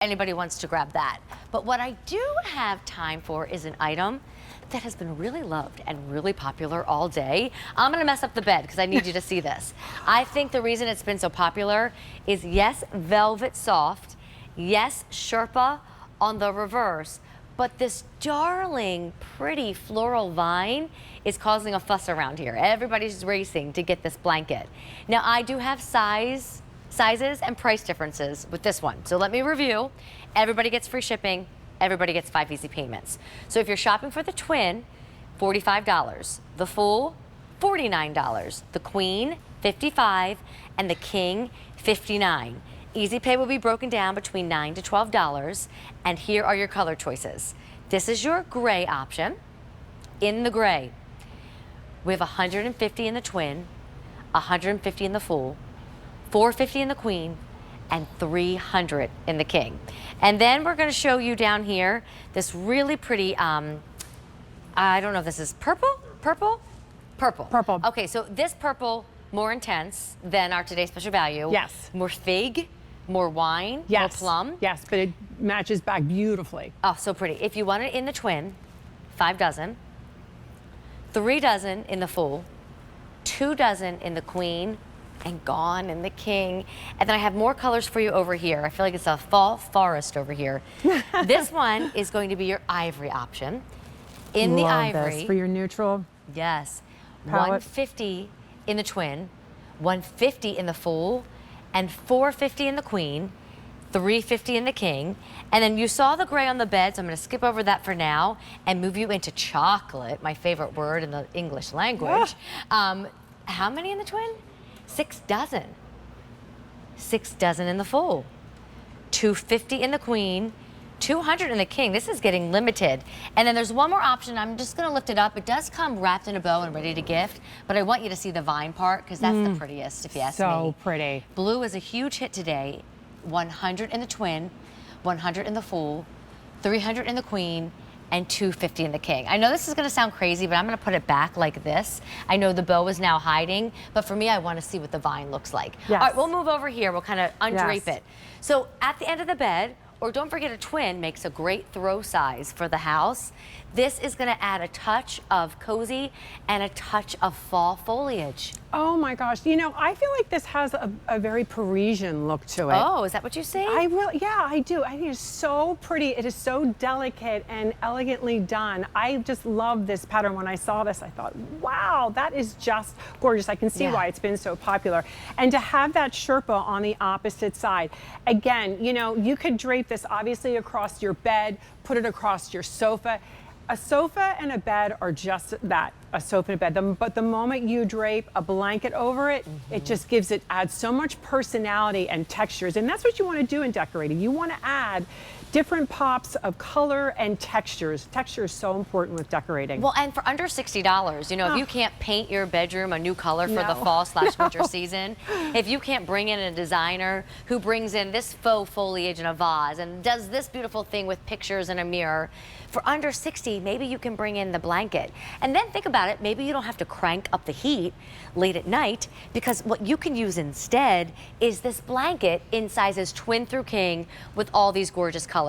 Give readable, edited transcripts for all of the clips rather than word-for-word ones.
anybody wants to grab that. But what I do have time for is an item that has been really loved and really popular all day. I'm gonna mess up the bed because I need you to see this. I think the reason it's been so popular is yes, Velvetsoft, yes, Sherpa on the reverse, but this darling, pretty floral vine is causing a fuss around here. Everybody's racing to get this blanket. Now, I do have sizes and price differences with this one. So let me review. Everybody gets free shipping. Everybody gets 5 easy payments. So if you're shopping for the twin, $45. The full, $49. The queen, $55. And the king, $59. Easy pay will be broken down between $9 to $12. And here are your color choices. This is your gray option. In the gray, we have 150 in the twin, 150 in the full, 450 in the queen, and 300 in the king. And then we're gonna show you down here this really pretty, I don't know if this is purple? Purple. Okay, so this purple, more intense than our today's special value. Yes. More fig, more wine, yes. more plum. Yes, but it matches back beautifully. Oh, so pretty. If you want it in the twin, 5 dozen, 3 dozen in the full, 2 dozen in the queen, and gone in the king. And then I have more colors for you over here. I feel like it's a fall forest over here. This one is going to be your ivory option. In the ivory. This for your neutral. Yes. Palette. 150 in the twin, 150 in the full, and 450 in the queen, 350 in the king. And then you saw the gray on the bed, so I'm gonna skip over that for now and move you into chocolate, my favorite word in the English language. How many in the twin? 6 dozen. 6 dozen in the full. 250 in the queen, 200 in the king. This is getting limited. And then there's one more option. I'm just gonna lift it up. It does come wrapped in a bow and ready to gift, but I want you to see the vine part because that's the prettiest, if you ask me. So pretty. Blue is a huge hit today. 100 in the twin, 100 in the full, 300 in the queen, and 250 in the king. I know this is gonna sound crazy, but I'm gonna put it back like this. I know the bow is now hiding, but for me, I wanna see what the vine looks like. Yes. All right, we'll move over here. We'll kind of undrape Yes. it. So at the end of the bed, or don't forget a twin makes a great throw size for the house. This is gonna add a touch of cozy and a touch of fall foliage. Oh my gosh, you know, I feel like this has a very Parisian look to it. Oh, is that what you say? Yeah, I do. I think it's so pretty. It is so delicate and elegantly done. I just love this pattern. When I saw this, I thought, wow, that is just gorgeous. I can see why it's been so popular. And to have that Sherpa on the opposite side, again, you know, you could drape this obviously across your bed, put it across your sofa. A sofa and a bed are just that, a sofa and a bed. But the moment you drape a blanket over it, it just adds so much personality and textures. And that's what you want to do in decorating. You want to add different pops of color and textures. Texture is so important with decorating. Well, and for under $60, you know, if you can't paint your bedroom a new color for the fall/winter season, if you can't bring in a designer who brings in this faux foliage in a vase and does this beautiful thing with pictures in a mirror, for under 60, maybe you can bring in the blanket. And then think about it, maybe you don't have to crank up the heat late at night, because what you can use instead is this blanket in sizes twin through king with all these gorgeous colors.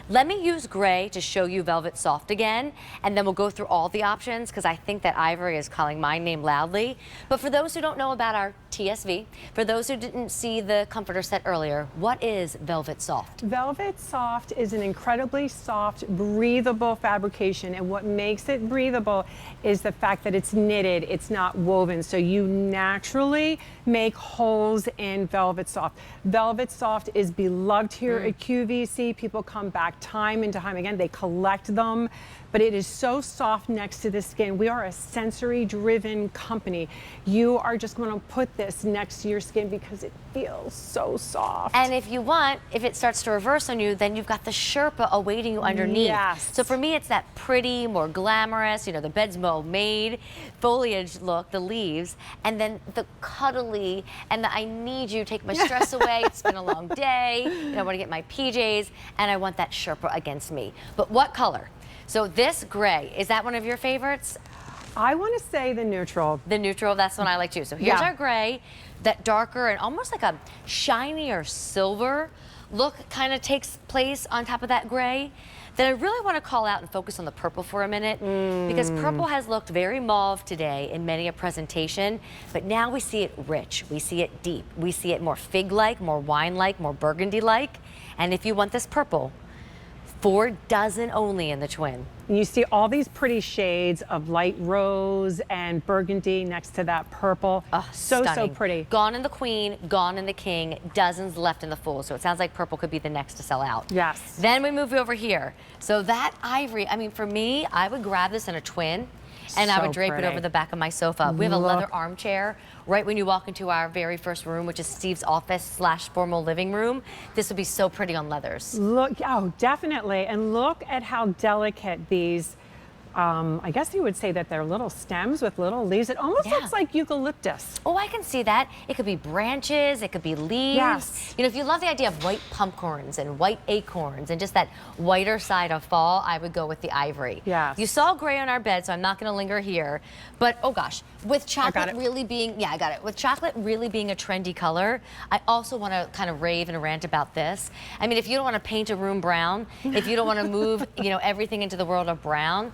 Let me use gray to show you Velvetsoft again, and then we'll go through all the options because I think that ivory is calling my name loudly. But for those who don't know about our TSV, for those who didn't see the comforter set earlier, what is Velvetsoft? Velvetsoft is an incredibly soft, breathable fabrication, and what makes it breathable is the fact that it's knitted, it's not woven, so you naturally make holes in Velvetsoft. Velvetsoft is beloved here at QVC. People come back time and time again, they collect them, but it is so soft next to the skin. We are a sensory-driven company. You are just gonna put this next to your skin because it feels so soft. And if you want, if it starts to reverse on you, then you've got the Sherpa awaiting you underneath. Yes. So for me, it's that pretty, more glamorous, you know, the bed's well-made foliage look, the leaves, and then the cuddly, and the I need you, take my stress away, it's been a long day, you know, I wanna get my PJs, and I want that Sherpa against me. But what color? So this gray, is that one of your favorites? I want to say the neutral. The neutral, that's one I like too. So here's our gray, that darker and almost like a shinier silver look kind of takes place on top of that gray, then I really want to call out and focus on the purple for a minute, because purple has looked very mauve today in many a presentation, but now we see it rich, we see it deep, we see it more fig-like, more wine-like, more burgundy-like. And if you want this purple, 4 dozen only in the twin. And you see all these pretty shades of light rose and burgundy next to that purple. Oh, so stunning. pretty. Gone in the queen, gone in the king, dozens left in the full. So it sounds like purple could be the next to sell out. Yes. Then we move over here. So that ivory, I mean, for me, I would grab this in a twin and I would drape it pretty. over the back of my sofa. We have a Look. leather armchair right when you walk into our very first room, which is Steve's office / formal living room. This would be so pretty on leathers. Look, oh, definitely. And look at how delicate these, I guess you would say that they're little stems with little leaves. It almost Yeah. looks like eucalyptus. Oh, I can see that. It could be branches, it could be leaves. Yes. You know, if you love the idea of white pumpkins and white acorns and just that whiter side of fall, I would go with the ivory. Yes. You saw gray on our bed, so I'm not going to linger here. But, oh gosh, with chocolate it. really being, yeah, I got it. With chocolate really being a trendy color, I also want to kind of rave and rant about this. I mean, if you don't want to paint a room brown, if you don't want to move, you know, everything into the world of brown,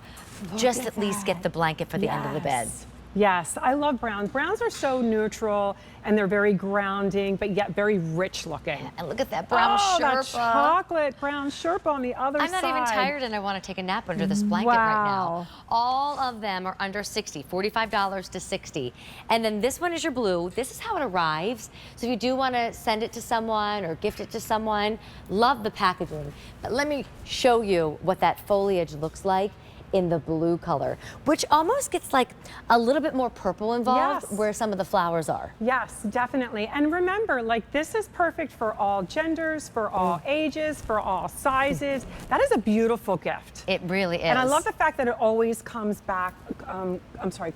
just at least get the blanket for the end of the bed. Yes, I love browns. Browns are so neutral and they're very grounding, but yet very rich looking. And look at that brown That Sherpa. chocolate brown Sherpa on the other I'm side. not even tired and I want to take a nap under this blanket right now. Wow. All of them are under 60, $45 to 60. And then this one is your blue. This is how it arrives. So if you do want to send it to someone or gift it to someone, love the packaging. But let me show you what that foliage looks like in the blue color, which almost gets like a little bit more purple involved Yes. where some of the flowers are. Yes, definitely. And remember, like, this is perfect for all genders, for all ages, for all sizes. That is a beautiful gift. It really is. And I love the fact that it always comes back,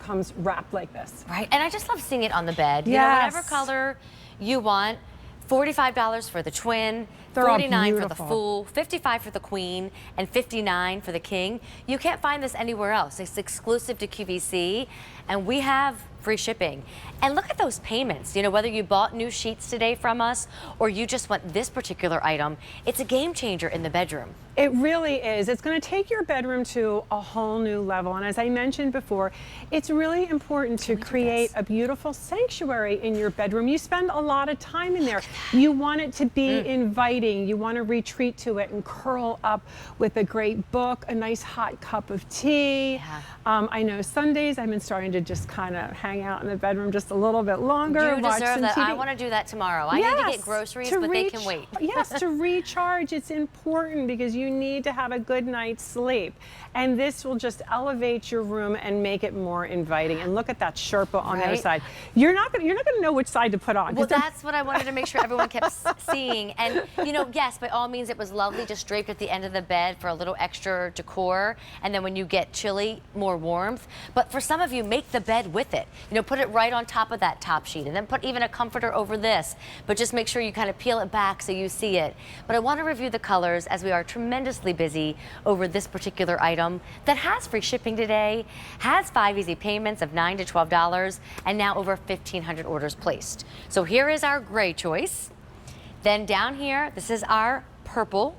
comes wrapped like this. Right, and I just love seeing it on the bed. You know, Yes. whatever color you want. $45 for the twin, They're all $49 for the beautiful. full, $55 for the queen, and $59 for the king. You can't find this anywhere else. It's exclusive to QVC, and we have free shipping. And look at those payments. You know, whether you bought new sheets today from us or you just want this particular item, it's a game changer in the bedroom. It really is. It's going to take your bedroom to a whole new level. And as I mentioned before, it's really important to create a beautiful sanctuary in your bedroom. You spend a lot of time in there. You want it to be inviting. You want to retreat to it and curl up with a great book, a nice hot cup of tea. Yeah. I know Sundays I've been starting to just kind of hang out in the bedroom just a little bit longer. You watch deserve some that. TV. I want to do that tomorrow. I need to get groceries, but they can wait. Yes, to recharge, it's important because you need to have a good night's sleep. And this will just elevate your room and make it more inviting. And look at that Sherpa on the other Right? side. You're not gonna know which side to put on. Well, that's what I wanted to make sure everyone kept seeing. And, you know, yes, by all means, it was lovely just draped at the end of the bed for a little extra decor. And then when you get chilly, more warmth. But for some of you, make the bed with it. You know, put it right on top of that top sheet and then put even a comforter over this. But just make sure you kind of peel it back so you see it. But I want to review the colors as we are tremendously busy over this particular item that has free shipping today, has 5 easy payments of $9 to $12, and now over 1,500 orders placed. So here is our gray choice. Then down here, this is our purple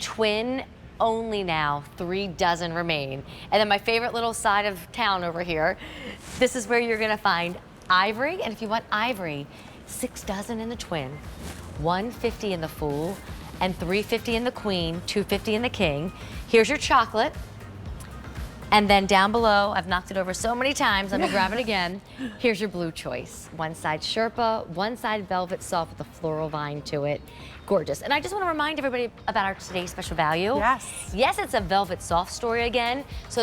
twin only now, 3 dozen remain. And then my favorite little side of town over here, this is where you're gonna find ivory. And if you want ivory, 6 dozen in the twin, 150 in the full, and 350 in the queen, 250 in the king. Here's your chocolate. And then down below, I've knocked it over so many times, let me grab it again. Here's your blue choice. One side Sherpa, one side Velvetsoft with a floral vine to it. Gorgeous. And I just want to remind everybody about our today's special value. Yes. Yes, it's a Velvetsoft story again. So